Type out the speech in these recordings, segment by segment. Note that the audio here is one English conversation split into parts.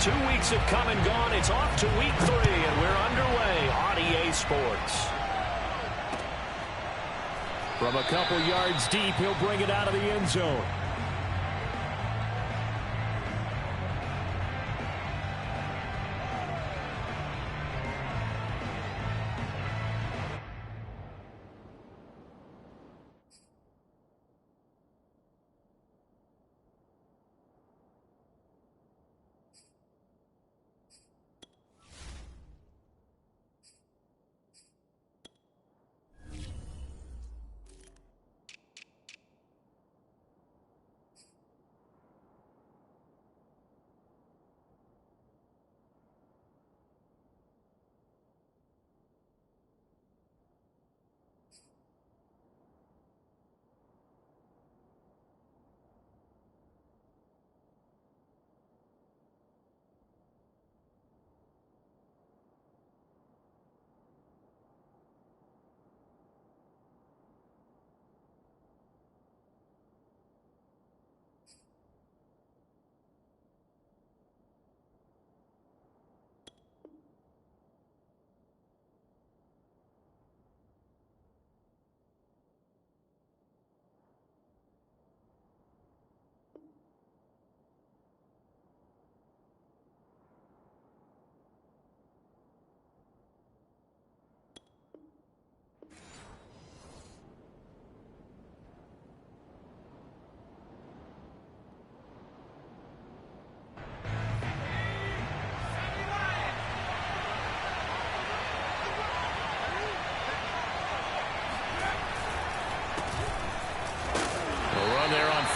2 weeks have come and gone. It's off to week 3, and we're underway on EA Sports. From a couple yards deep, he'll bring it out of the end zone.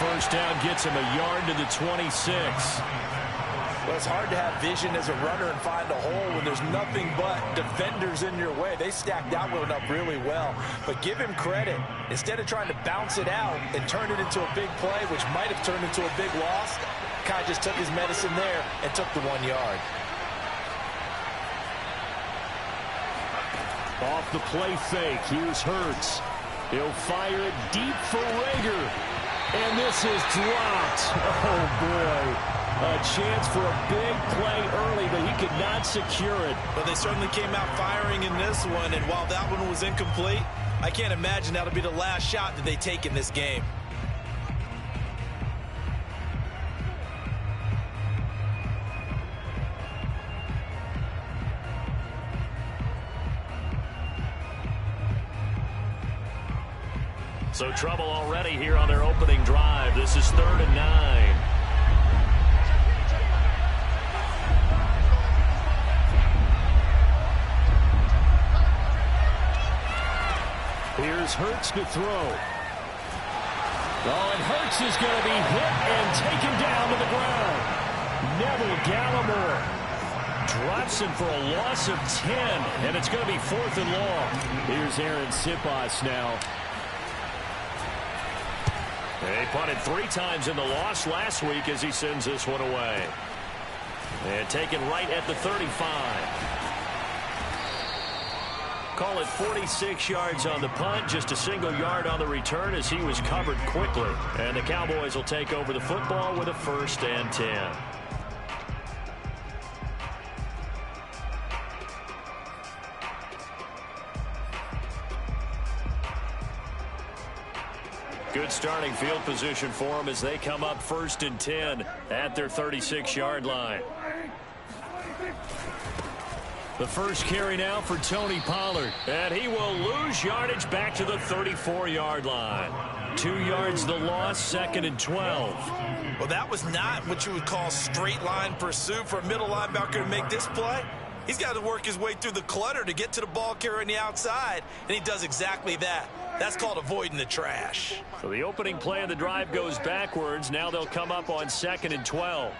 First down gets him a yard to the 26. Well, it's hard to have vision as a runner and find a hole when there's nothing but defenders in your way. They stacked that one up really well. But give him credit. Instead of trying to bounce it out and turn it into a big play, which might have turned into a big loss, Kai just took his medicine there and took the 1 yard. Off the play fake, here's Hurts. He'll fire it deep for Rager. And this is dropped. Oh, boy. A chance for a big play early, but he could not secure it. But they certainly came out firing in this one, and while that one was incomplete, I can't imagine that'll be the last shot that they take in this game. So trouble already here on their opening drive. This is 3rd and 9. Here's Hurts to throw. Oh, and Hurts is going to be hit and taken down to the ground. Neville Gallimore drops him for a loss of 10, and it's going to be 4th and long. Here's Aaron Sipas now. They punted 3 times in the loss last week as he sends this one away. And taken right at the 35. Call it 46 yards on the punt, just a single yard on the return as he was covered quickly. And the Cowboys will take over the football with a 1st and 10. Good starting field position for them as they come up 1st and 10 at their 36-yard line. The first carry now for Tony Pollard, and he will lose yardage back to the 34-yard line. 2 yards the loss, 2nd and 12. Well, that was not what you would call straight line pursuit for a middle linebacker to make this play. He's got to work his way through the clutter to get to the ball carrier on the outside, and he does exactly that. That's called avoiding the trash. So the opening play of the drive goes backwards. Now they'll come up on 2nd and 12.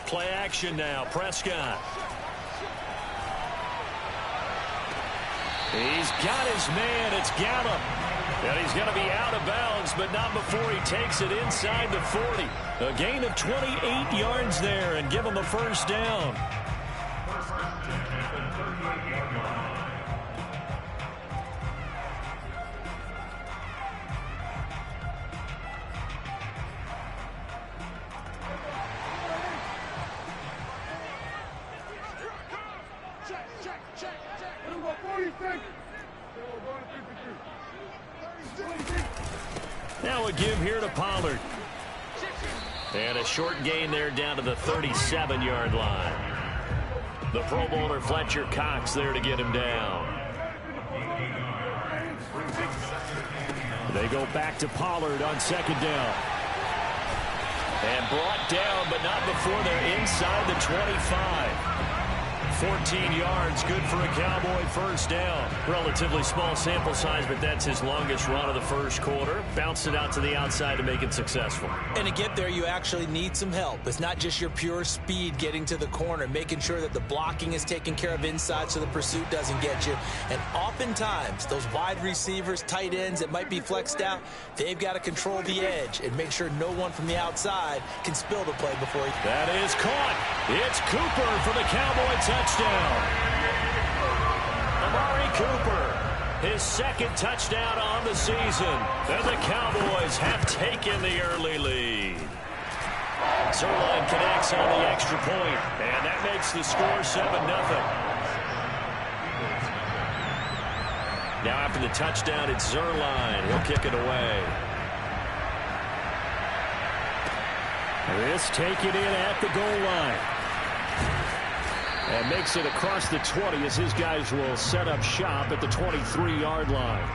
Play action now. Prescott. He's got his man. It's Gallup. And he's going to be out of bounds, but not before he takes it inside the 40. A gain of 28 yards there and give him a 1st down. Now a give here to Pollard. And a short gain there down to the 37-yard line. The Pro Bowler Fletcher Cox there to get him down. They go back to Pollard on second down. And brought down, but not before they're inside the 25. 14 yards, good for a Cowboy first down. Relatively small sample size, but that's his longest run of the first quarter. Bounced it out to the outside to make it successful. And to get there, you actually need some help. It's not just your pure speed getting to the corner, making sure that the blocking is taken care of inside so the pursuit doesn't get you. And oftentimes, those wide receivers, tight ends that might be flexed out, they've got to control the edge and make sure no one from the outside can spill the play before he... That is caught. It's Cooper for the Cowboy touchdown. Amari Cooper, his second touchdown on the season. And the Cowboys have taken the early lead. Zerline connects on the extra point, and that makes the score 7-0. Now after the touchdown, it's Zerline. He'll kick it away. This taken in at the goal line. And makes it across the 20 as his guys will set up shop at the 23-yard line.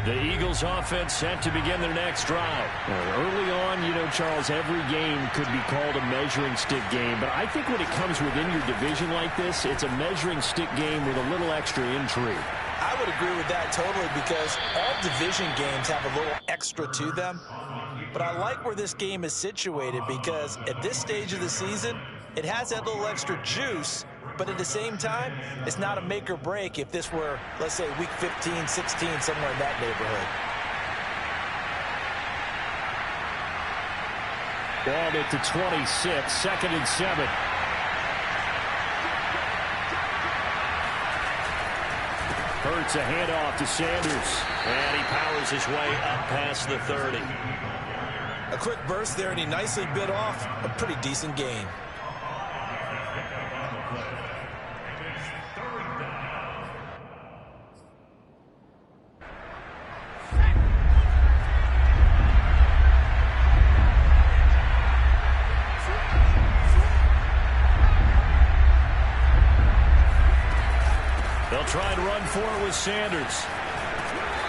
The Eagles offense set to begin their next drive. Early on, you know, Charles, every game could be called a measuring stick game. But I think when it comes within your division like this, it's a measuring stick game with a little extra intrigue. I would agree with that totally because all division games have a little extra to them. But I like where this game is situated because at this stage of the season, it has that little extra juice. But at the same time, it's not a make or break if this were, let's say, week 15, 16, somewhere in that neighborhood. Ball at the 26, 2nd and 7. Hurts a handoff to Sanders. And he powers his way up past the 30. A quick burst there, and he nicely bit off a pretty decent gain. They'll try and run for it with Sanders.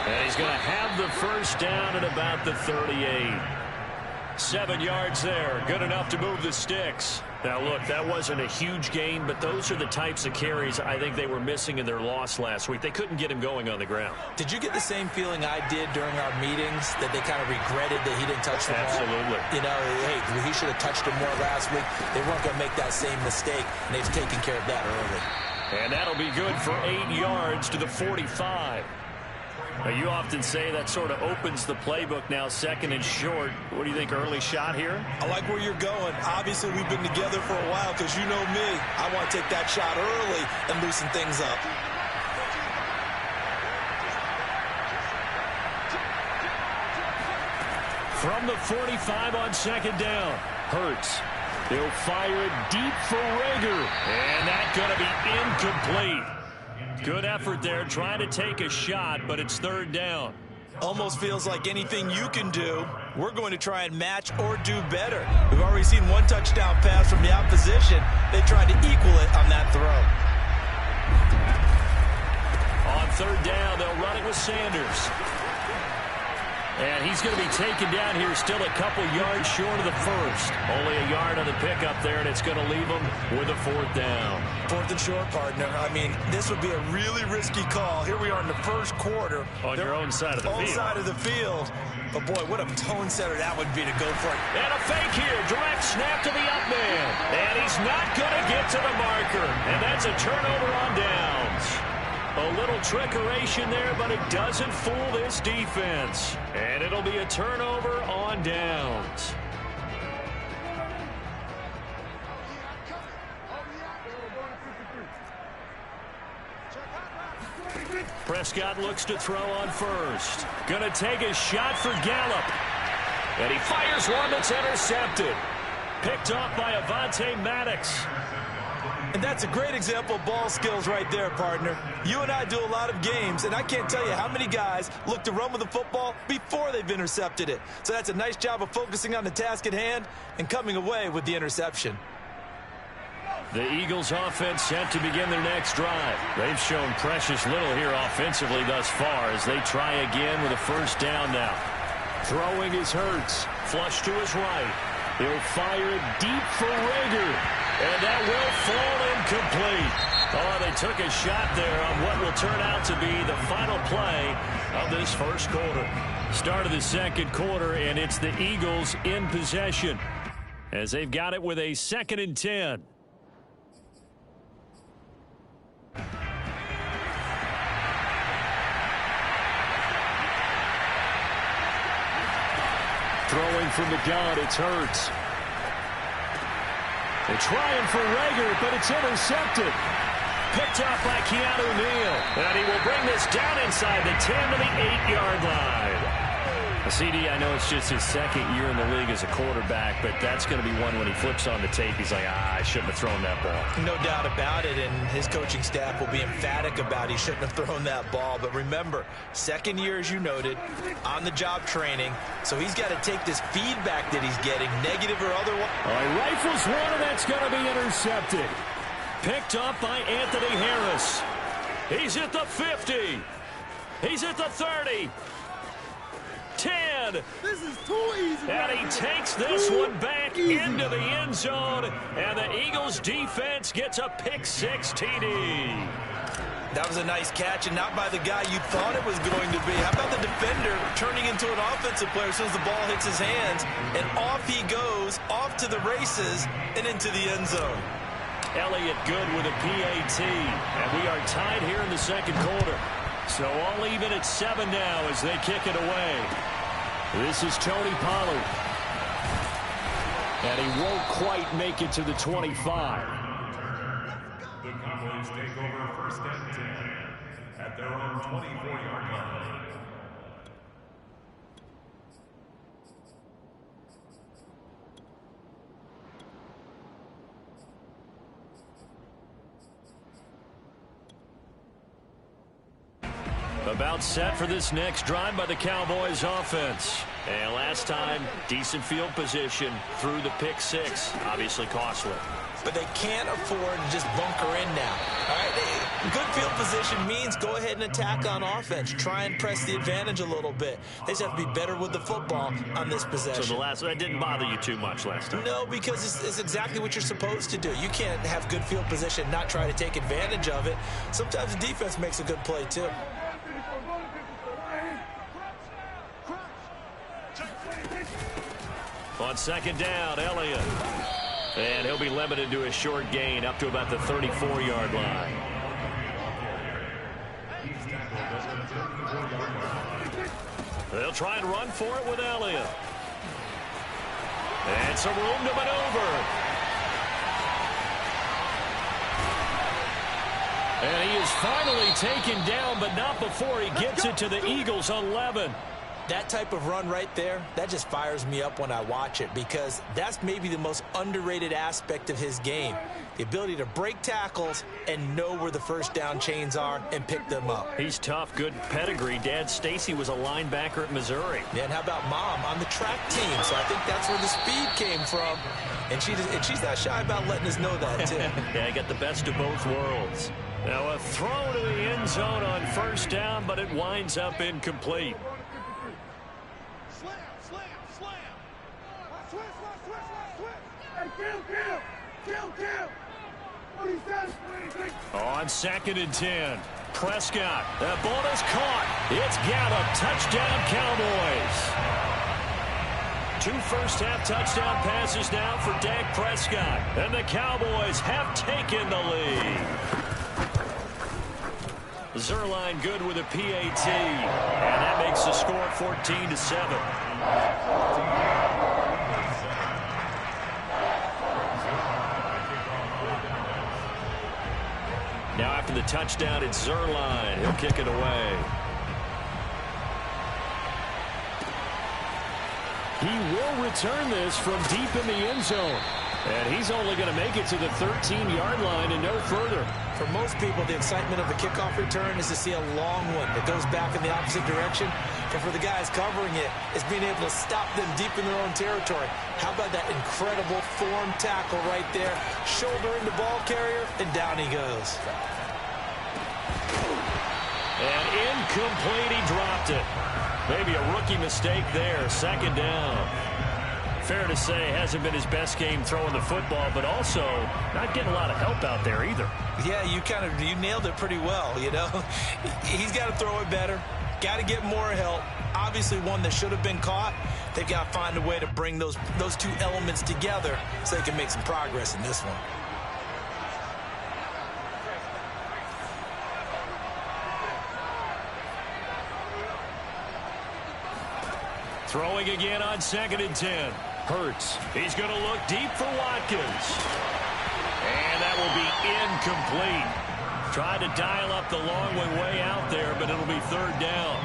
And he's going to have the first down at about the 38. 7 yards there. Good enough to move the sticks. Now, look, that wasn't a huge gain, but those are the types of carries I think they were missing in their loss last week. They couldn't get him going on the ground. Did you get the same feeling I did during our meetings, that they kind of regretted that he didn't touch the ball? Absolutely. You know, hey, he should have touched him more last week. They weren't going to make that same mistake, and they've taken care of that early. And that'll be good for 8 yards to the 45. Now, you often say that sort of opens the playbook now, 2nd and short. What do you think, early shot here? I like where you're going. Obviously, we've been together for a while because you know me. I want to take that shot early and loosen things up. From the 45 on 2nd down, Hurts. They'll fire it deep for Rager. And that's going to be incomplete. Good effort there, trying to take a shot, but it's 3rd down. Almost feels like anything you can do, we're going to try and match or do better. We've already seen one touchdown pass from the opposition. They tried to equal it on that throw. On 3rd down, they'll run it with Sanders. And he's going to be taken down here, still a couple yards short of the first. Only a yard on the pickup there, and it's going to leave him with a 4th down. 4th and short, partner. I mean, this would be a really risky call. Here we are in the first quarter. On your own side of the field. Own side of the field. But, boy, what a tone setter that would be to go for it. And a fake here. Direct snap to the up man. And he's not going to get to the marker. And that's a turnover on downs. A little trickeration there, but it doesn't fool this defense. And it'll be a turnover on downs. Prescott looks to throw on first. Gonna take a shot for Gallup. And he fires one that's intercepted. Picked off by Avonte Maddox. And that's a great example of ball skills right there, partner. You and I do a lot of games, and I can't tell you how many guys look to run with the football before they've intercepted it. So that's a nice job of focusing on the task at hand and coming away with the interception. The Eagles offense set to begin their next drive. They've shown precious little here offensively thus far as they try again with a first down now. Throwing is Hurts. Flush to his right. He'll fire it deep for Rager. And that will fall incomplete. Oh, they took a shot there on what will turn out to be the final play of this first quarter. Start of the second quarter, and it's the Eagles in possession as they've got it with a 2nd and 10. Throwing from the gun, it's Hurts. They're trying for Rager, but it's intercepted. Picked off by Keanu Neal. And he will bring this down inside the 10 to the 8-yard line. CD, I know it's just his 2nd year in the league as a quarterback, but that's going to be one when he flips on the tape, he's like, I shouldn't have thrown that ball. No doubt about it, and his coaching staff will be emphatic about he shouldn't have thrown that ball. But remember, 2nd year, as you noted, on-the-job training, so he's got to take this feedback that he's getting, negative or otherwise. He rifles one, and that's going to be intercepted. Picked up by Anthony Harris. He's at the 50. He's at the 30. 10. This is too easy. And he takes this one back into the end zone. And the Eagles defense gets a pick-6 TD. That was a nice catch, and not by the guy you thought it was going to be. How about the defender turning into an offensive player as soon as the ball hits his hands, and off he goes, off to the races, and into the end zone. Elliott good with a PAT. And we are tied here in the second quarter. So all even at 7 now as they kick it away. This is Tony Pollard. And he won't quite make it to the 25. The Cowboys take over 1st and 10 at their own 24-yard line. About set for this next drive by the Cowboys offense. And last time, decent field position through the pick-6. Obviously costly. But they can't afford to just bunker in now. All right, good field position means go ahead and attack on offense. Try and press the advantage a little bit. They just have to be better with the football on this possession. So that didn't bother you too much last time? No, because it's exactly what you're supposed to do. You can't have good field position and not try to take advantage of it. Sometimes the defense makes a good play, too. On 2nd down, Elliott. And he'll be limited to a short gain up to about the 34-yard line. They'll try and run for it with Elliott. And some room to maneuver. And he is finally taken down, but not before he gets it to the Eagles 11. That type of run right there, that just fires me up when I watch it because that's maybe the most underrated aspect of his game. The ability to break tackles and know where the first down chains are and pick them up. He's tough, good pedigree. Dad Stacy was a linebacker at Missouri. Yeah, and how about Mom on the track team? So I think that's where the speed came from. And she's not shy about letting us know that, too. Yeah, I got the best of both worlds. Now a throw to the end zone on first down, but it winds up incomplete. On 2nd and 10, Prescott. The ball is caught. It's Gallup. Touchdown, Cowboys. 2 first-half touchdown passes now for Dak Prescott. And the Cowboys have taken the lead. Zerline good with a PAT. And that makes the score 14-7. Now after the touchdown, it's Zerline. He'll kick it away. He will return this from deep in the end zone. And he's only going to make it to the 13-yard line and no further. For most people, the excitement of the kickoff return is to see a long one that goes back in the opposite direction. But for the guys covering it, it's being able to stop them deep in their own territory. How about that incredible form tackle right there? Shoulder into ball carrier, and down he goes. And incomplete, he dropped it. Maybe a rookie mistake there. Second down. Fair to say, hasn't been his best game throwing the football, but also not getting a lot of help out there either. Yeah, you nailed it pretty well, you know. He's got to throw it better. Got to get more help. Obviously one that should have been caught. They've got to find a way to bring those two elements together so they can make some progress in this one. Throwing again on 2nd and 10. Hurts. He's going to look deep for Watkins. And that will be incomplete. Tried to dial up the long way out there, but it'll be 3rd down.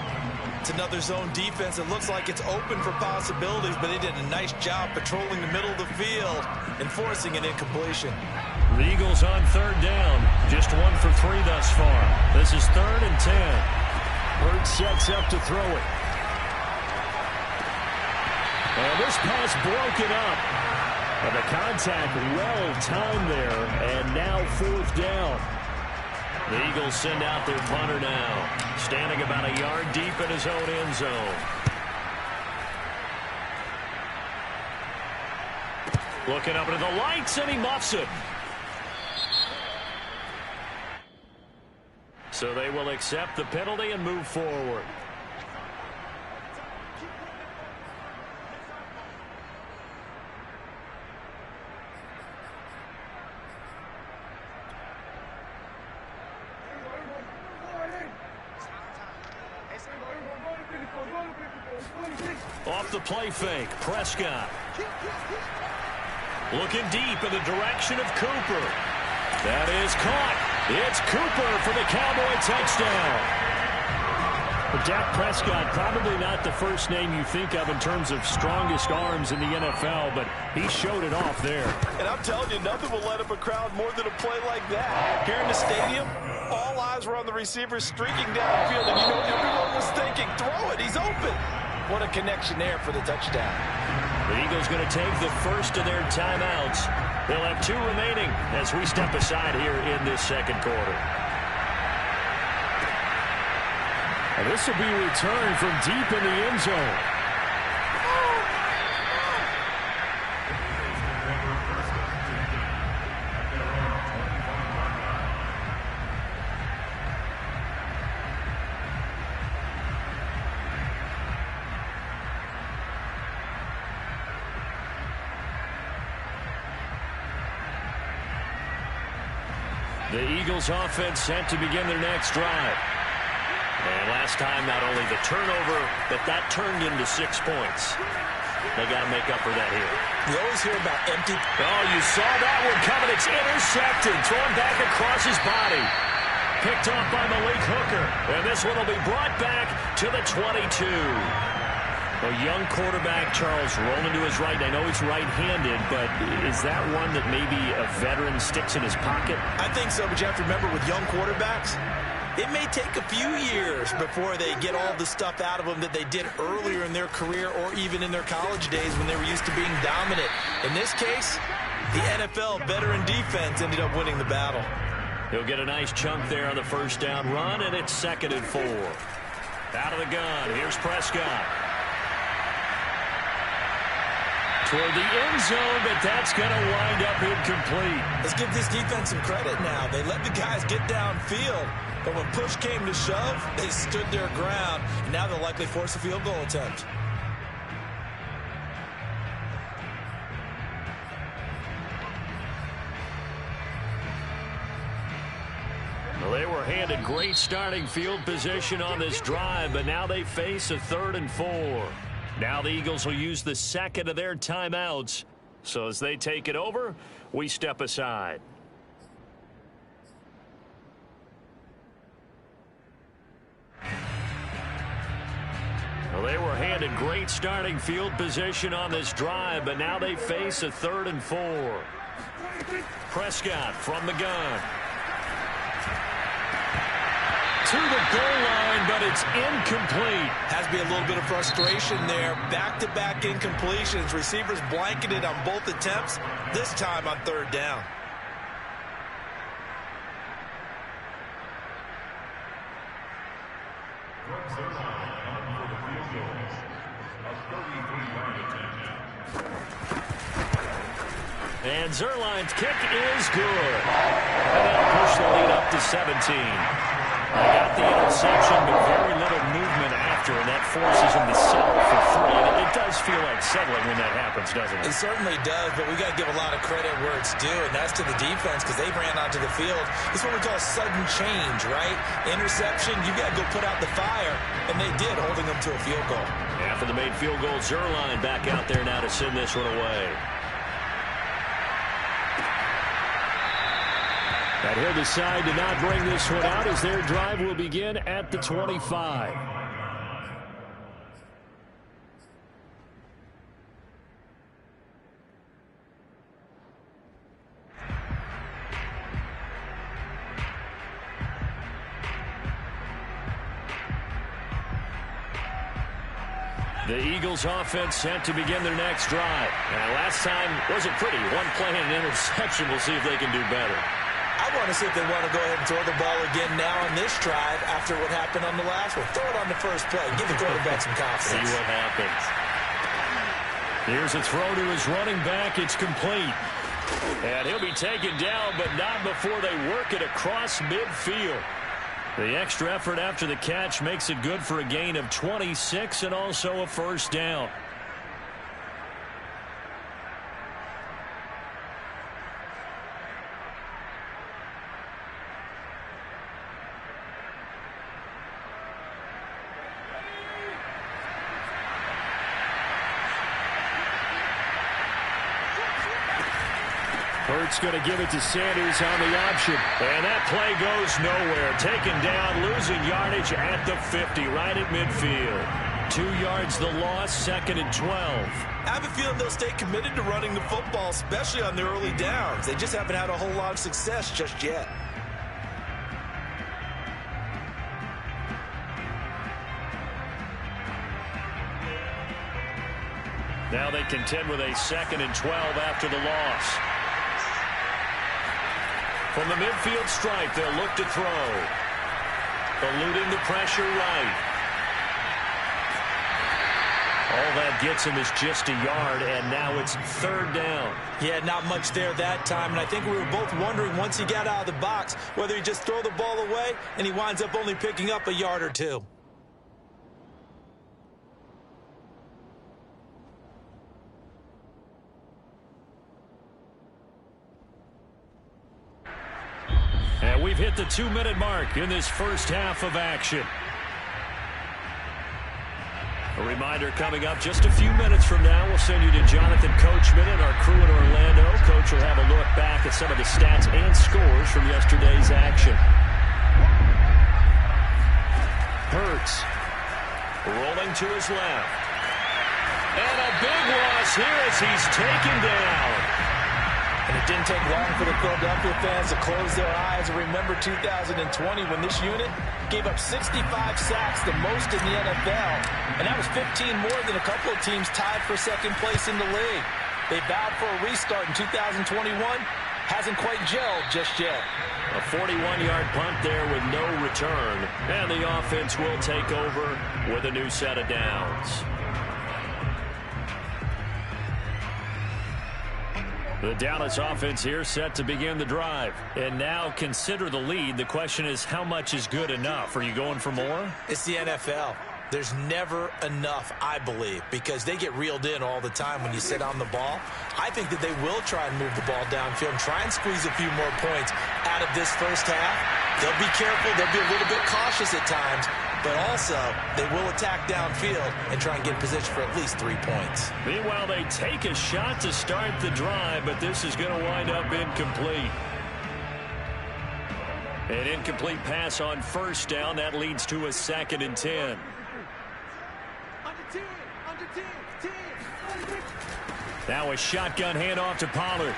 It's another zone defense. It looks like it's open for possibilities, but they did a nice job patrolling the middle of the field and forcing an incompletion. The Eagles on 3rd down. Just 1 for 3 thus far. This is 3rd and 10. Hurts sets up to throw it. And this pass broken up. And the contact well timed there. And now 4th down. The Eagles send out their punter now. Standing about a yard deep in his own end zone. Looking up into the lights, and he muffs it. So they will accept the penalty and move forward. Off the play fake, Prescott. Looking deep in the direction of Cooper. That is caught. It's Cooper for the Cowboy touchdown. But Dak Prescott, probably not the first name you think of in terms of strongest arms in the NFL, but he showed it off there. And I'm telling you, nothing will light up a crowd more than a play like that. Here in the stadium, all eyes were on the receiver streaking downfield, and you know everyone was thinking, throw it, he's open. What a connection there for the touchdown. The Eagles going to take the first of their timeouts. They'll have 2 remaining as we step aside here in this 2nd quarter. And this will be returned from deep in the end zone. The Eagles offense set to begin their next drive. And last time, not only the turnover, but that turned into 6 points. They got to make up for that here. We always hear about empty. Oh, you saw that one coming. It's intercepted. Thrown back across his body. Picked off by Malik Hooker. And this one will be brought back to the 22. A young quarterback, Charles, rolling to his right. I know he's right-handed, but is that one that maybe a veteran sticks in his pocket? I think so, but you have to remember with young quarterbacks, it may take a few years before they get all the stuff out of them that they did earlier in their career or even in their college days when they were used to being dominant. In this case, the NFL veteran defense ended up winning the battle. He'll get a nice chunk there on the 1st down run, and it's 2nd and 4. Out of the gun, here's Prescott. Toward the end zone, but that's going to wind up incomplete. Let's give this defense some credit now. They let the guys get downfield, but when push came to shove, they stood their ground, and now they'll likely force a field goal attempt. Well, they were handed great starting field position on this drive, but now they face a 3rd and 4. Now the Eagles will use the 2nd of their timeouts. So as they take it over, we step aside. Well, they were handed great starting field position on this drive, but now they face a 3rd and 4. Prescott from the gun. To the goal line, but it's incomplete. Has to be a little bit of frustration there. Back-to-back incompletions. Receivers blanketed on both attempts, this time on 3rd down. And Zerline's kick is good. And that'll push the lead up to 17. They got the interception, but very little movement after, and that forces them to settle for 3. And it does feel like settling when that happens, doesn't it? It certainly does, but we got to give a lot of credit where it's due, and that's to the defense because they ran onto the field. It's what we call sudden change, right? Interception, you got to go put out the fire, and they did, holding them to a field goal. After the made field goal, Zerline back out there now to send this one away. And he'll decide to not bring this one out as their drive will begin at the 25. The Eagles offense set to begin their next drive. And last time wasn't pretty. One play and an interception. We'll see if they can do better. I want to see if they want to go ahead and throw the ball again now on this drive after what happened on the last one. Throw it on the first play. Give the quarterback some confidence. See what happens. Here's a throw to his running back. It's complete. And he'll be taken down, but not before they work it across midfield. The extra effort after the catch makes it good for a gain of 26 and also a 1st down. Hurts going to give it to Sanders on the option. And that play goes nowhere. Taken down, losing yardage at the 50, right at midfield. 2 yards the loss, 2nd and 12. I have a feeling they'll stay committed to running the football, especially on their early downs. They just haven't had a whole lot of success just yet. Now they contend with a 2nd and 12 after the loss. From the midfield stripe, they'll look to throw. Eluding the pressure right. All that gets him is just a yard, and now it's 3rd down. Yeah, not much there that time, and I think we were both wondering once he got out of the box whether he'd just throw the ball away, and he winds up only picking up a yard or 2. And we've hit the 2-minute mark in this first half of action. A reminder coming up just a few minutes from now. We'll send you to Jonathan Coachman and our crew in Orlando. Coach will have a look back at some of the stats and scores from yesterday's action. Hurts rolling to his left. And a big loss here as he's taken down. And it didn't take long for the Philadelphia fans to close their eyes and remember 2020 when this unit gave up 65 sacks, the most in the NFL. And that was 15 more than a couple of teams tied for 2nd place in the league. They vowed for a restart in 2021. Hasn't quite gelled just yet. A 41-yard punt there with no return. And the offense will take over with a new set of downs. The Dallas offense here set to begin the drive. And now consider the lead. The question is, how much is good enough? Are you going for more? It's the NFL. There's never enough, I believe, because they get reeled in all the time when you sit on the ball. I think that they will try and move the ball downfield and try and squeeze a few more points out of this first half. They'll be careful. They'll be a little bit cautious at times, but also they will attack downfield and try and get in position for at least 3 points. Meanwhile, they take a shot to start the drive, but this is going to wind up incomplete. An incomplete pass on 1st down. That leads to a 2nd and 10. Now a shotgun handoff to Pollard.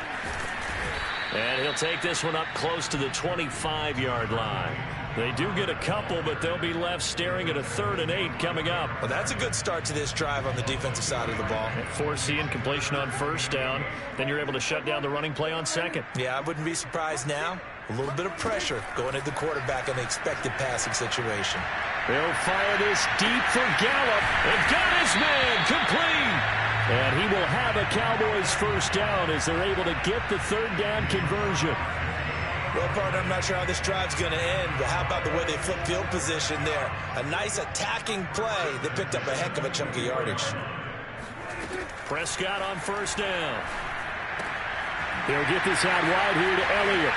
And he'll take this one up close to the 25-yard line. They do get a couple, but they'll be left staring at a 3rd and 8 coming up. Well, that's a good start to this drive on the defensive side of the ball. Force the incompletion on 1st down. Then you're able to shut down the running play on 2nd. Yeah, I wouldn't be surprised now. A little bit of pressure going at the quarterback in the expected passing situation. They'll fire this deep for Gallup. And got his man complete. And he will have a Cowboys 1st down as they're able to get the 3rd down conversion. Well, partner, I'm not sure how this drive's going to end, but how about the way they flip field position there? A nice attacking play. They picked up a heck of a chunk of yardage. Prescott on 1st down. They'll get this out wide here to Elliott.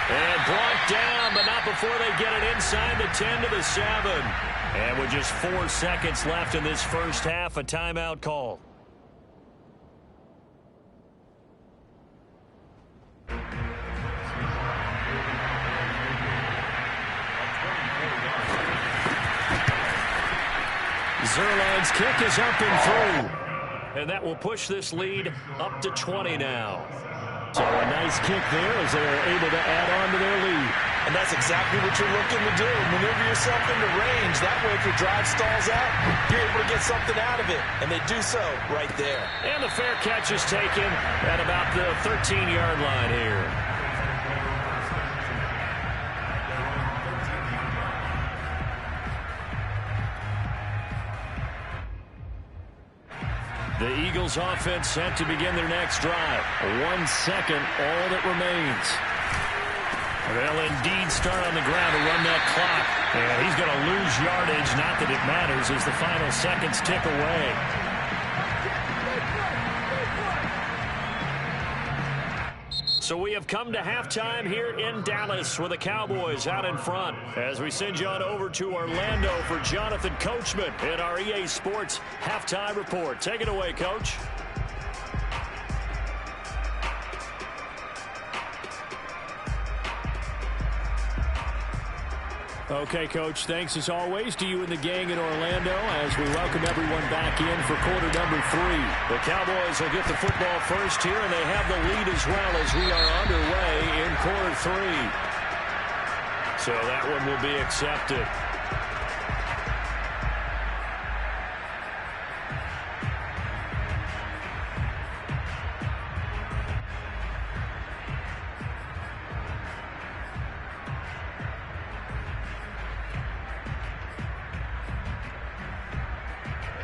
And brought down, but not before they get it inside the 10 to the 7. And with just 4 seconds left in this 1st half, a timeout call. Zerline's kick is up and through. And that will push this lead up to 20 now. So a nice kick there as they are able to add on to their lead. And that's exactly what you're looking to do. Maneuver yourself into range. That way, if your drive stalls out, you're able to get something out of it. And they do so right there. And the fair catch is taken at about the 13-yard line here. The Eagles offense set to begin their next drive. 1 second, all that remains. They'll indeed start on the ground to run that clock. And he's going to lose yardage, not that it matters, as the final seconds tick away. So we have come to halftime here in Dallas with the Cowboys out in front as we send you on over to Orlando for Jonathan Coachman in our EA Sports Halftime Report. Take it away, Coach. Okay, Coach, thanks as always to you and the gang in Orlando as we welcome everyone back in for quarter number 3. The Cowboys will get the football first here, and they have the lead as well as we are underway in quarter 3. So that one will be accepted.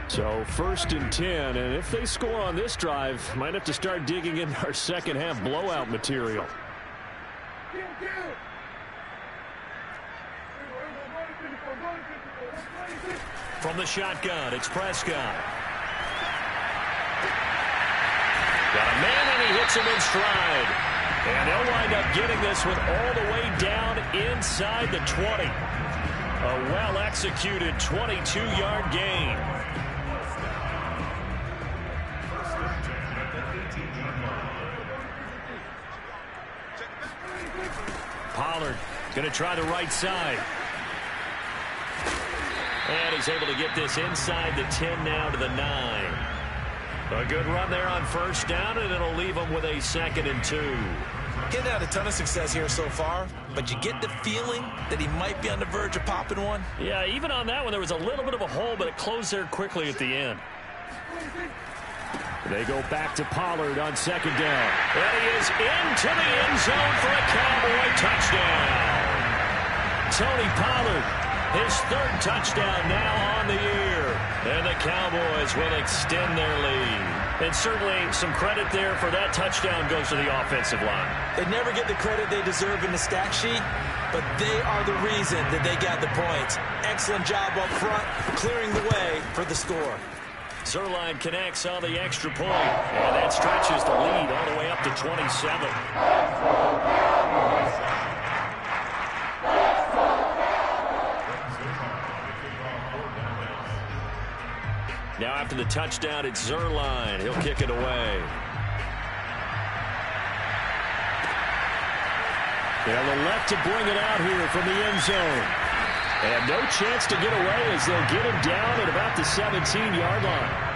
So 1st and 10, and if they score on this drive, might have to start digging in our second half blowout material. From the shotgun, it's Prescott. Got a man, and he hits him in stride. And they'll wind up getting this one all the way down inside the 20. A well-executed 22-yard gain. Pollard going to try the right side. And he's able to get this inside the 10 now to the 9. A good run there on 1st down, and it'll leave him with a 2nd and 2. Getting out a ton of success here so far, but you get the feeling that he might be on the verge of popping one. Yeah, even on that one, there was a little bit of a hole, but it closed there quickly at the end. They go back to Pollard on 2nd down. And he is into the end zone for a Cowboy touchdown. Tony Pollard, his 3rd touchdown now on the year. And the Cowboys will extend their lead. And certainly some credit there for that touchdown goes to the offensive line. They never get the credit they deserve in the stat sheet, but they are the reason that they got the points. Excellent job up front, clearing the way for the score. Zerline connects on the extra point, and that stretches the lead all the way up to 27. Now after the touchdown, it's Zerline. He'll kick it away. They'll elect to bring it out here from the end zone. And no chance to get away as they'll get him down at about the 17-yard line.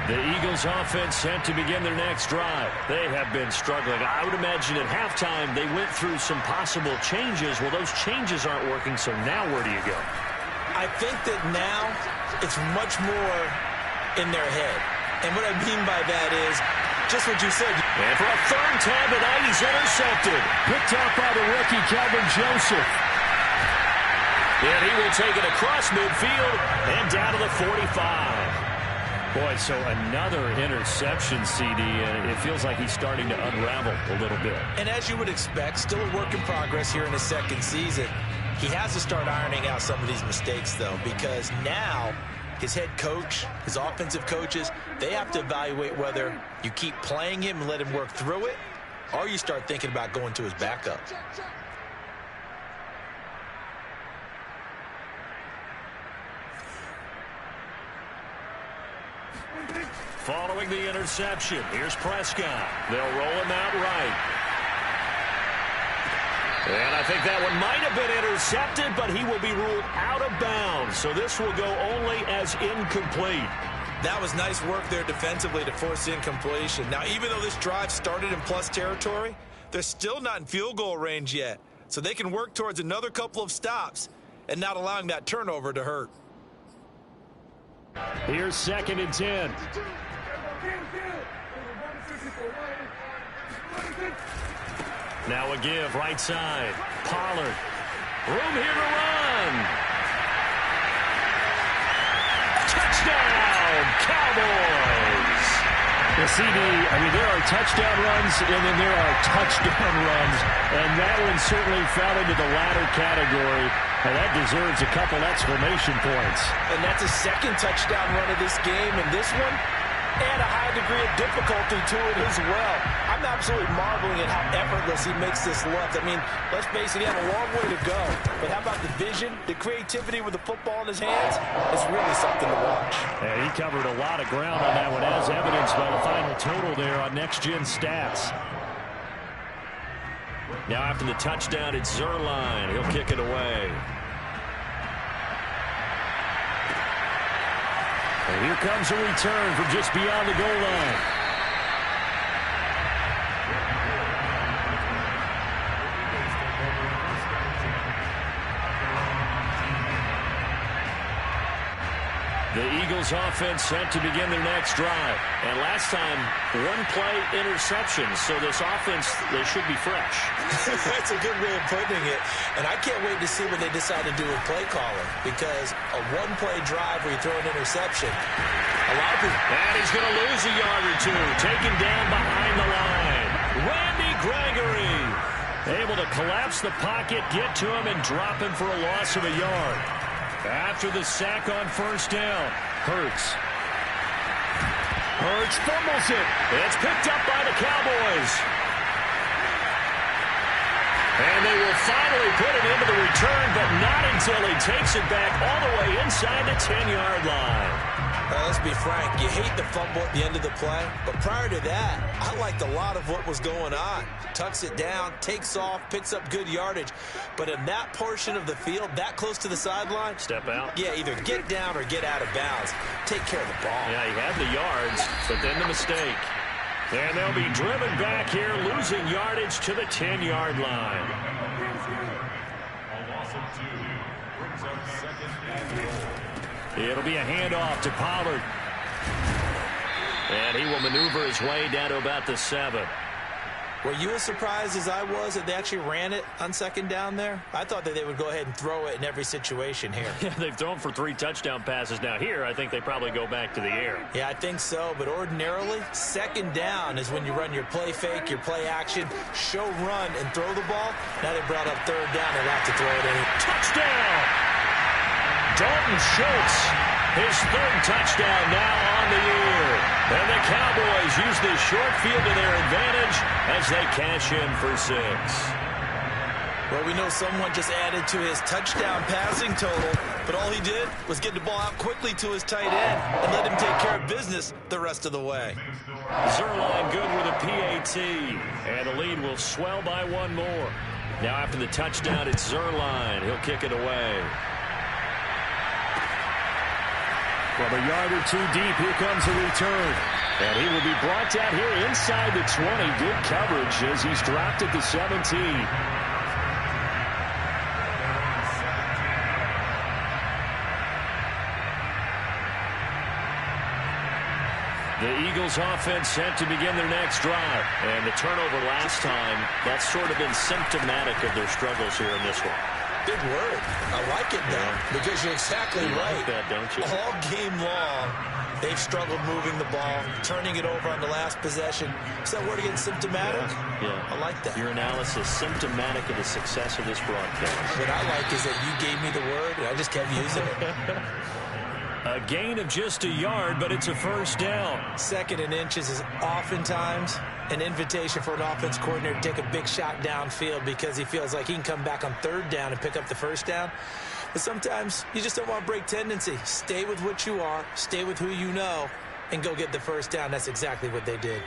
The Eagles offense set to begin their next drive. They have been struggling. I would imagine at halftime they went through some possible changes. Well, those changes aren't working, so now where do you go? I think that now it's much more in their head. And what I mean by that is just what you said. And for a third time tonight, he's intercepted. Picked off by the rookie, Calvin Joseph. And he will take it across midfield and down to the 45. Boy, so another interception, CD. It feels like he's starting to unravel a little bit. And as you would expect, still a work in progress here in his second season. He has to start ironing out some of these mistakes, though, because now his head coach, his offensive coaches, they have to evaluate whether you keep playing him and let him work through it, or you start thinking about going to his backup. Following the interception, here's Prescott. They'll roll him out right. And I think that one might have been intercepted, but he will be ruled out of bounds. So this will go only as incomplete. That was nice work there defensively to force incompletion. Now, even though this drive started in plus territory, they're still not in field goal range yet. So they can work towards another couple of stops and not allowing that turnover to hurt. Here's 2nd and 10. Now a give right side. Pollard. Room here to run. Touchdown, Cowboys. The CD, there are touchdown runs, and then there are touchdown runs. And that one certainly fell into the latter category. And that deserves a couple exclamation points. And that's a second touchdown run of this game. And this one, and a high degree of difficulty to it as well. I'm absolutely marveling at how effortless he makes this look. Let's face it, he had a long way to go. But how about the vision, the creativity with the football in his hands? It's really something to watch. Yeah, he covered a lot of ground on that one, as evidenced by the final total there on Next Gen Stats. Now after the touchdown, it's Zerline. He'll kick it away. And here comes a return from just beyond the goal line. The Eagles offense set to begin their next drive. And last time, one-play interception. So this offense, they should be fresh. That's a good way of putting it. And I can't wait to see what they decide to do with play calling. Because a one-play drive where you throw an interception, a lot of people... And he's going to lose a yard or two. Taken down behind the line. Randy Gregory able to collapse the pocket, get to him, and drop him for a loss of a yard. After the sack on first down, Hurts fumbles it. It's picked up by the Cowboys. And they will finally put it into the return, but not until he takes it back all the way inside the 10-yard line. Let's be frank, you hate the fumble at the end of the play, but prior to that, I liked a lot of what was going on. Tucks it down, takes off, picks up good yardage, but in that portion of the field, that close to the sideline, step out. Yeah, either get down or get out of bounds. Take care of the ball. Yeah, he had the yards, but then the mistake. And they'll be driven back here, losing yardage to the 10-yard line. A loss of 2 brings up 2nd and goal. It'll be a handoff to Pollard. And he will maneuver his way down to about the 7. Were you as surprised as I was that they actually ran it on 2nd down there? I thought that they would go ahead and throw it in every situation here. Yeah, they've thrown for 3 touchdown passes. Now here, I think they probably go back to the air. Yeah, I think so. But ordinarily, 2nd down is when you run your play fake, your play action, show run, and throw the ball. Now they brought up 3rd down. They'll have to throw it in. Touchdown! Dalton Schultz, his 3rd touchdown now on the year. And the Cowboys use this short field to their advantage as they cash in for 6. Well, we know someone just added to his touchdown passing total, but all he did was get the ball out quickly to his tight end and let him take care of business the rest of the way. Zerline good with a PAT penalty. And the lead will swell by one more. Now after the touchdown, it's Zerline. He'll kick it away. From a yard or two deep, here comes the return. And he will be brought down here inside the 20. Good coverage as he's dropped at the 17. The Eagles offense set to begin their next drive. And the turnover last time, that's sort of been symptomatic of their struggles here in this one. Big word. I like it now because you're exactly right. Like that, don't you? All game long, they've struggled moving the ball, turning it over on the last possession. Is that word again, symptomatic? Yeah. I like that. Your analysis, symptomatic of the success of this broadcast. What I like is that you gave me the word, and I just kept using it. A gain of just a yard, but it's a first down. 2nd and inches is oftentimes an invitation for an offense coordinator to take a big shot downfield because he feels like he can come back on 3rd down and pick up the first down. But sometimes you just don't want to break tendency. Stay with what you are, stay with who you know, and go get the first down. That's exactly what they did.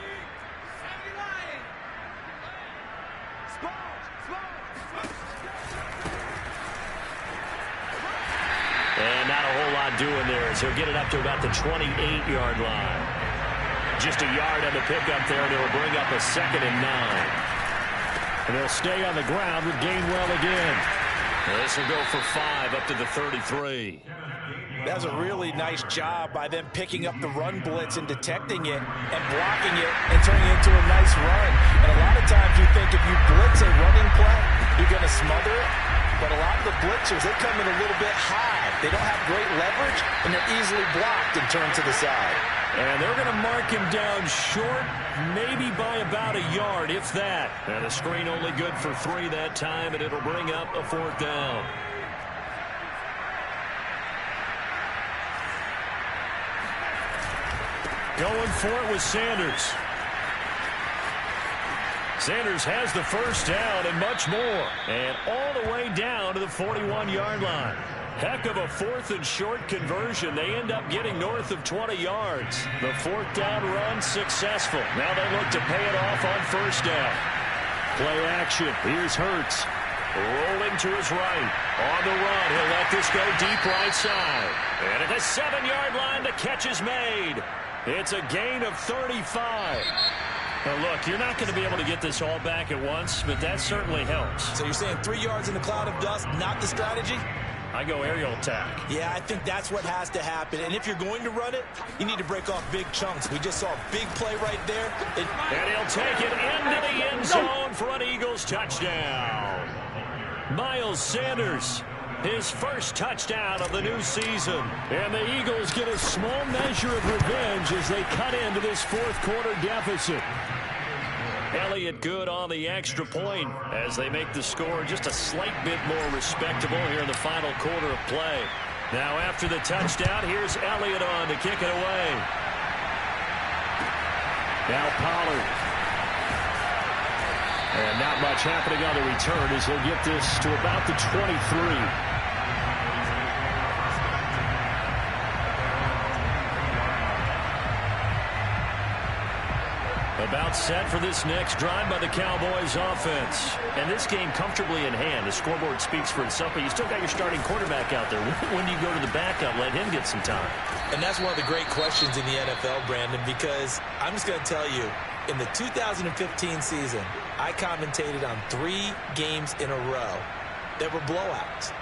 And not a whole lot doing there as he'll get it up to about the 28-yard line. Just a yard on the pickup there, and it'll bring up a 2nd and 9. And they'll stay on the ground with Gainwell again. This will go for 5 up to the 33. That was a really nice job by them picking up the run blitz and detecting it and blocking it and turning it into a nice run. And a lot of times you think if you blitz a running play, you're going to smother it. But a lot of the blitzers, they come in a little bit high. They don't have great leverage, and they're easily blocked and turned to the side. And they're going to mark him down short, maybe by about a yard, if that. And the screen only good for 3 that time, and it'll bring up a 4th down. Going for it with Sanders. Sanders has the first down and much more. And all the way down to the 41-yard line. Heck of a 4th and short conversion. They end up getting north of 20 yards. The 4th down run successful. Now they look to pay it off on first down. Play action. Here's Hurts. Rolling to his right. On the run. He'll let this go deep right side. And at the 7-yard line, the catch is made. It's a gain of 35. Now, look, you're not going to be able to get this all back at once, but that certainly helps. So you're saying 3 yards in a cloud of dust, not the strategy? I go aerial attack. Yeah, I think that's what has to happen. And if you're going to run it, you need to break off big chunks. We just saw a big play right there. And he'll take it into the end zone for an Eagles touchdown. Miles Sanders, his first touchdown of the new season. And the Eagles get a small measure of revenge as they cut into this 4th quarter deficit. Elliott good on the extra point as they make the score just a slight bit more respectable here in the final quarter of play. Now after the touchdown, here's Elliott on to kick it away. Now Pollard. And not much happening on the return as he'll get this to about the 23. About set for this next drive by the Cowboys offense. And this game comfortably in hand. The scoreboard speaks for itself, but you still got your starting quarterback out there. When do you go to the backup, let him get some time? And that's one of the great questions in the NFL, Brandon, because I'm just going to tell you, in the 2015 season, I commentated on 3 games in a row that were blowouts.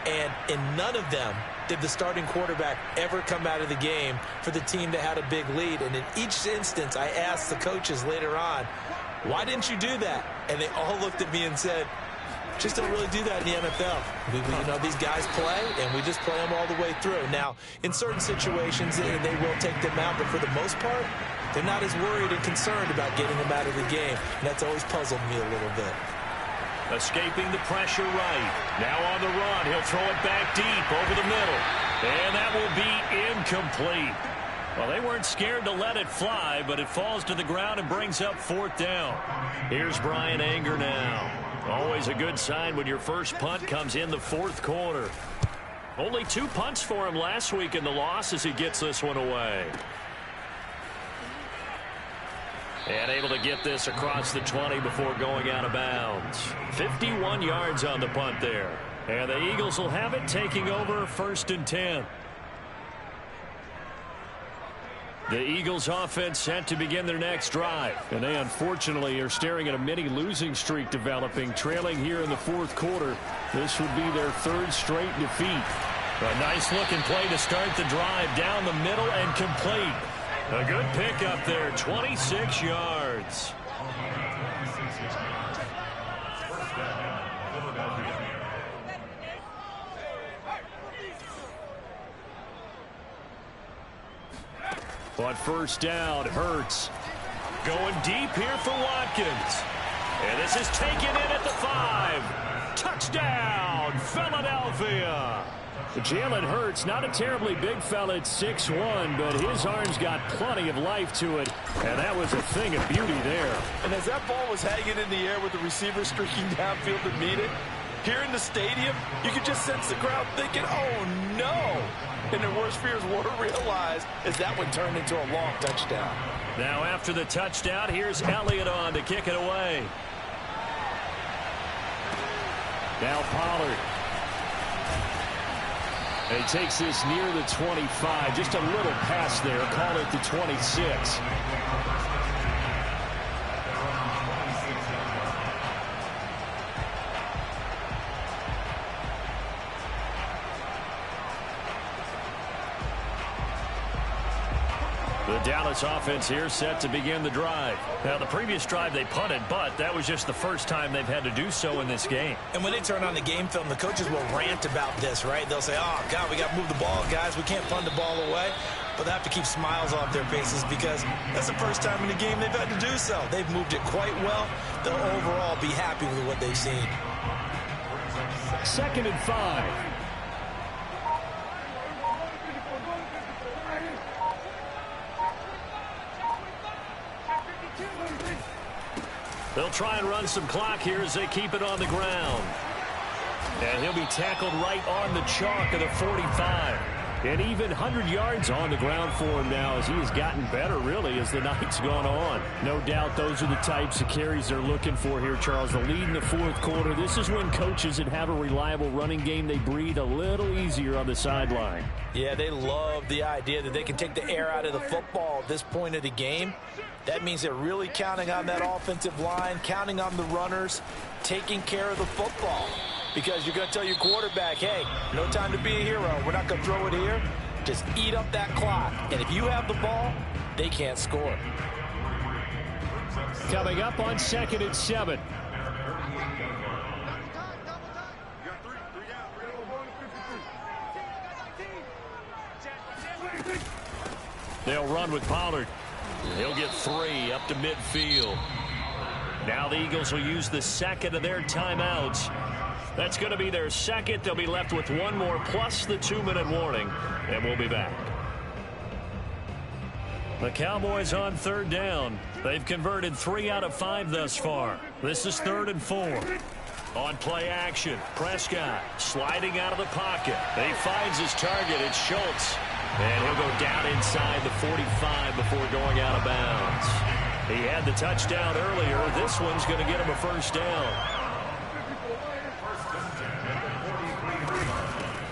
And in none of them did the starting quarterback ever come out of the game for the team that had a big lead. And in each instance, I asked the coaches later on, why didn't you do that? And they all looked at me and said, just don't really do that in the NFL. You know, these guys play, and we just play them all the way through. Now, in certain situations, they will take them out, but for the most part, they're not as worried and concerned about getting them out of the game. And that's always puzzled me a little bit. Escaping the pressure right. Now on the run. He'll throw it back deep over the middle. And that will be incomplete. Well, they weren't scared to let it fly, but it falls to the ground and brings up 4th down. Here's Brian Anger now. Always a good sign when your first punt comes in the 4th quarter. Only 2 punts for him last week in the loss as he gets this one away. And able to get this across the 20 before going out of bounds. 51 yards on the punt there. And the Eagles will have it, taking over 1st and 10. The Eagles offense set to begin their next drive. And they unfortunately are staring at a mini losing streak developing, trailing here in the 4th quarter. This would be their 3rd straight defeat. A nice looking play to start the drive down the middle and complete. A good pickup there, 26 yards. On 1st down, Hurts going deep here for Watkins. And this is taken in at the 5. Touchdown, Philadelphia. Jalen Hurts, not a terribly big fella at 6'1", but his arm's got plenty of life to it, and that was a thing of beauty there. And as that ball was hanging in the air with the receiver streaking downfield to meet it, here in the stadium, you could just sense the crowd thinking, oh no! And their worst fears were realized as that one turned into a long touchdown. Now after the touchdown, here's Elliott on to kick it away. Now Pollard. And he takes this near the 25. Just a little pass there. Call it the 26. The Dallas offense here set to begin the drive. Now, the previous drive they punted, but that was just the first time they've had to do so in this game. And when they turn on the game film, the coaches will rant about this, right? They'll say, oh, God, we got to move the ball, guys. We can't punt the ball away. But they have to keep smiles off their faces because that's the first time in the game they've had to do so. They've moved it quite well. They'll overall be happy with what they've seen. 2nd and 5. They'll try and run some clock here as they keep it on the ground. And he'll be tackled right on the chalk of the 45. And even 100 yards on the ground for him now as he has gotten better, really, as the night's gone on. No doubt those are the types of carries they're looking for here, Charles. The lead in the 4th quarter. This is when coaches that have a reliable running game, they breathe a little easier on the sideline. Yeah, they love the idea that they can take the air out of the football at this point of the game. That means they're really counting on that offensive line, counting on the runners, taking care of the football. Because you're going to tell your quarterback, hey, no time to be a hero. We're not going to throw it here. Just eat up that clock. And if you have the ball, they can't score. Coming up on 2nd and 7. They'll run with Pollard. He'll get 3 up to midfield. Now the Eagles will use the 2nd of their timeouts. That's going to be their 2nd. They'll be left with 1 more plus the 2-minute warning, and we'll be back. The Cowboys on 3rd down. They've converted 3 out of 5 thus far. This is 3rd and 4. On play action, Prescott sliding out of the pocket. He finds his target. It's Schultz. And he'll go down inside the 45 before going out of bounds. He had the touchdown earlier. This one's going to get him a 1st down.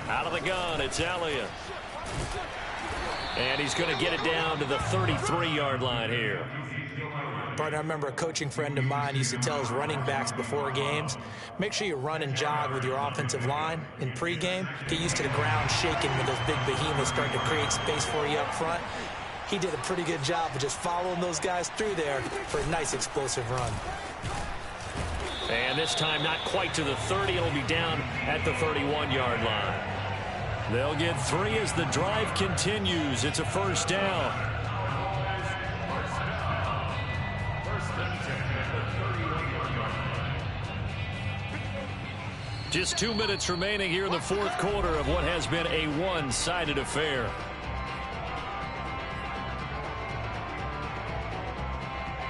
Out of the gun, it's Elliott. And he's going to get it down to the 33-yard line here. Partner, I remember a coaching friend of mine used to tell his running backs before games, make sure you run and jog with your offensive line in pregame. Get used to the ground shaking when those big behemoths start to create space for you up front. He did a pretty good job of just following those guys through there for a nice explosive run. And this time not quite to the 30. It'll be down at the 31-yard line. They'll get 3 as the drive continues. It's a 1st down. Just 2 minutes remaining here in the 4th quarter of what has been a one-sided affair.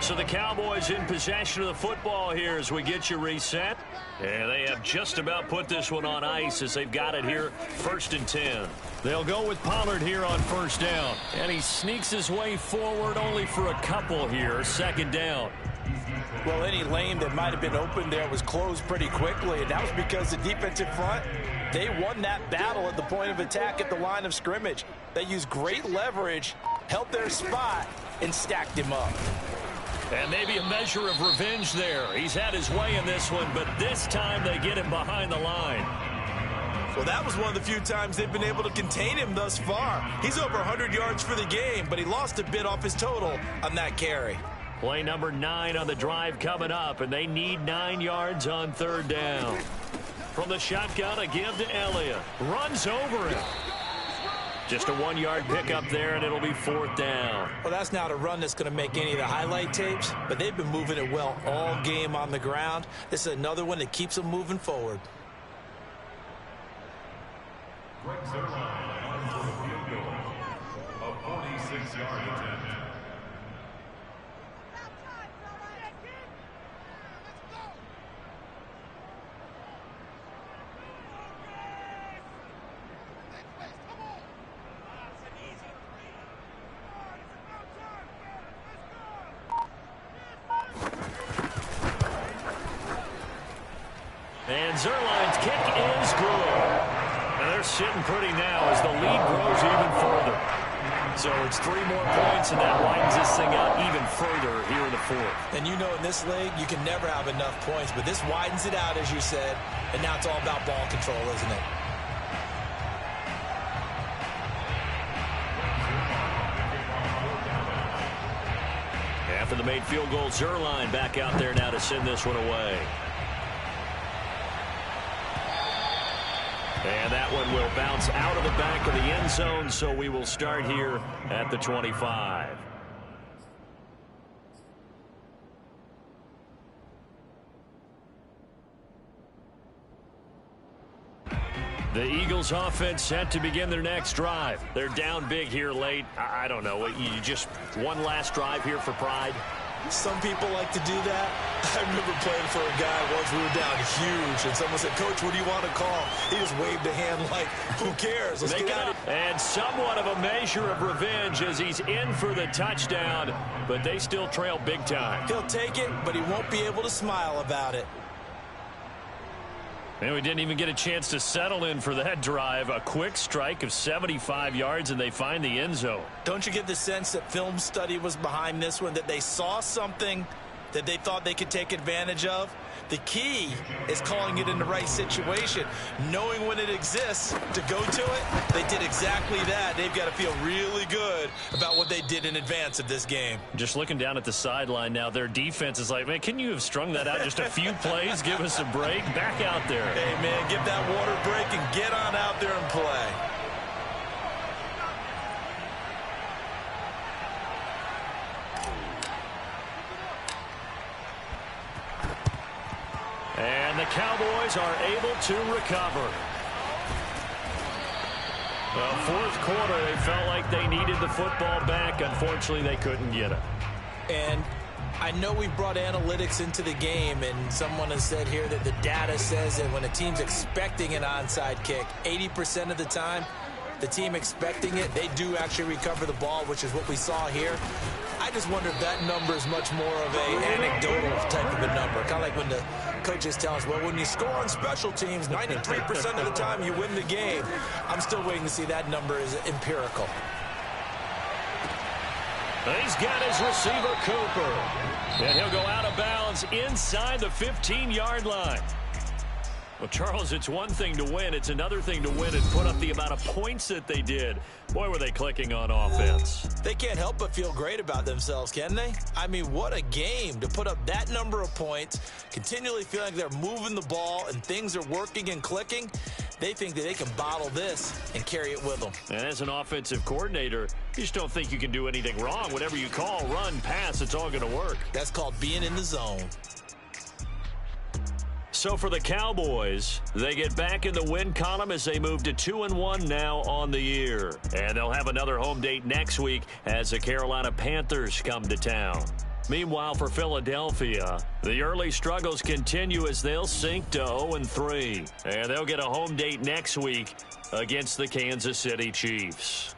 So the Cowboys in possession of the football here as we get you reset. And they have just about put this one on ice as they've got it here, 1st and 10. They'll go with Pollard here on 1st down. And he sneaks his way forward only for a couple here, 2nd down. Well, any lane that might have been open there was closed pretty quickly, and that was because the defensive front, they won that battle at the point of attack at the line of scrimmage. They used great leverage, held their spot, and stacked him up. And maybe a measure of revenge there. He's had his way in this one, but this time they get him behind the line. Well, that was one of the few times they've been able to contain him thus far. He's over 100 yards for the game, but he lost a bit off his total on that carry. Play number 9 on the drive coming up, and they need 9 yards on 3rd down. From the shotgun, a give to Elliott. Runs over him. Just a 1-yard pickup there, and it'll be 4th down. Well, that's not a run that's going to make any of the highlight tapes, but they've been moving it well all game on the ground. This is another one that keeps them moving forward. Greg Zerline on for the field goal. A 46-yard attempt. And Zerline's kick is good. And they're sitting pretty now as the lead grows even further. So it's 3 more points, and that widens this thing out even further here in the 4th. And you know in this league, you can never have enough points, but this widens it out, as you said, and now it's all about ball control, isn't it? After the made field goal, Zerline back out there now to send this one away. And that one will bounce out of the back of the end zone, so we will start here at the 25. The Eagles offense set to begin their next drive. They're down big here late. I don't know. You just one last drive here for pride? Some people like to do that. I remember playing for a guy once. We were down huge, and someone said, "Coach, what do you want to call?" He just waved a hand like, who cares? Let's get out. And somewhat of a measure of revenge as he's in for the touchdown, but they still trail big time. He'll take it, but he won't be able to smile about it. And we didn't even get a chance to settle in for that drive. A quick strike of 75 yards, and they find the end zone. Don't you get the sense that film study was behind this one, that they saw something that they thought they could take advantage of? The key is calling it in the right situation, knowing when it exists to go to it. They did exactly that. They've got to feel really good about what they did in advance of this game. Just looking down at the sideline now, their defense is like, man, can you have strung that out just a few plays? Give us a break. Back out there. Hey, man, give that water break and get on out there and play. And the Cowboys are able to recover. Well, 4th quarter, they felt like they needed the football back. Unfortunately, they couldn't get it. And I know we brought analytics into the game, and someone has said here that the data says that when a team's expecting an onside kick, 80% of the time, the team expecting it, they do actually recover the ball, which is what we saw here. I just wonder if that number is much more of a anecdotal type of a number. Kind of like when the coaches tell us, well, when you score on special teams, 93% of the time you win the game. I'm still waiting to see that number is empirical. He's got his receiver, Cooper. And he'll go out of bounds inside the 15-yard line. Well, Charles, it's one thing to win. It's another thing to win and put up the amount of points that they did. Boy, were they clicking on offense. They can't help but feel great about themselves, can they? I mean, what a game to put up that number of points, continually feeling they're moving the ball and things are working and clicking. They think that they can bottle this and carry it with them. And as an offensive coordinator, you just don't think you can do anything wrong. Whatever you call, run, pass, it's all going to work. That's called being in the zone. So for the Cowboys, they get back in the win column as they move to 2-1 now on the year. And they'll have another home date next week as the Carolina Panthers come to town. Meanwhile, for Philadelphia, the early struggles continue as they'll sink to 0-3. And they'll get a home date next week against the Kansas City Chiefs.